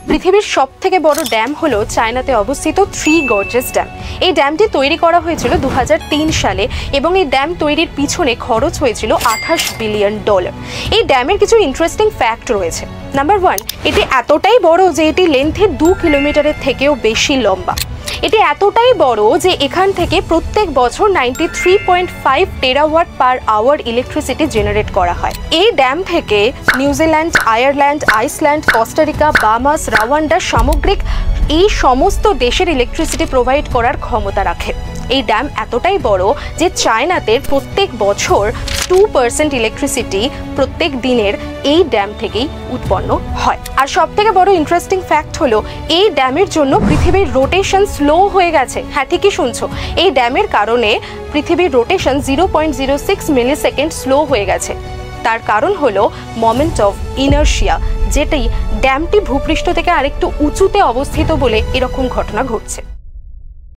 পৃথিবীর সবথেকে বড় ড্যাম হলো চায়নাতে অবস্থিত থ্রি গর্জেস ড্যাম। এই ড্যামটি তৈরি করা হয়েছিল 2003 সালে এবং এই ড্যাম তৈরির পিছনে খরচ হয়েছিল $28 বিলিয়ন। এই ড্যামের কিছু ইন্টারেস্টিং ফ্যাক্ট রয়েছে। নাম্বার 1, এটি এতটাই বড় যে এটি লেন্থে 2 কিলোমিটারের থেকেও বেশি লম্বা। এটি এতটাই বড় যে এখান থেকে প্রত্যেক বছর 93.5 টেরাওয়াট পার আওয়ার ইলেকট্রিসিটি জেনারেট করা হয়। এই ড্যাম থেকে New Zealand, Ireland, Iceland, Costa Rica, Bahamas, রাওয়ান্ডা সামগ্রিক এই সমস্ত দেশের ইলেকট্রিসিটি প্রোভাইড করার ক্ষমতা রাখে। এই ড্যাম এতটাই বড় যে চায়নাতে প্রত্যেক বছর 2% ইলেকট্রিসিটি প্রত্যেক দিনের এই ড্যাম থেকেই উৎপন্ন হয়। আর সবথেকে বড় ইন্টারেস্টিং ফ্যাক্ট হলো এই ড্যামের জন্য পৃথিবীর রোটেশন স্লো হয়ে গেছে। হ্যাঁ, ঠিকই শুনছো, এই ড্যামের কারণে পৃথিবীর রোটেশন 0.06 মিলিসেকেন্ড স্লো হয়ে গেছে। তার কারণ হলো মোমেন্ট অফ ইনার্শিয়া, যেটি ড্যামটি ভূপৃষ্ঠ থেকে আরেকটু উঁচুতে অবস্থিত বলে এরকম ঘটনা ঘটছে।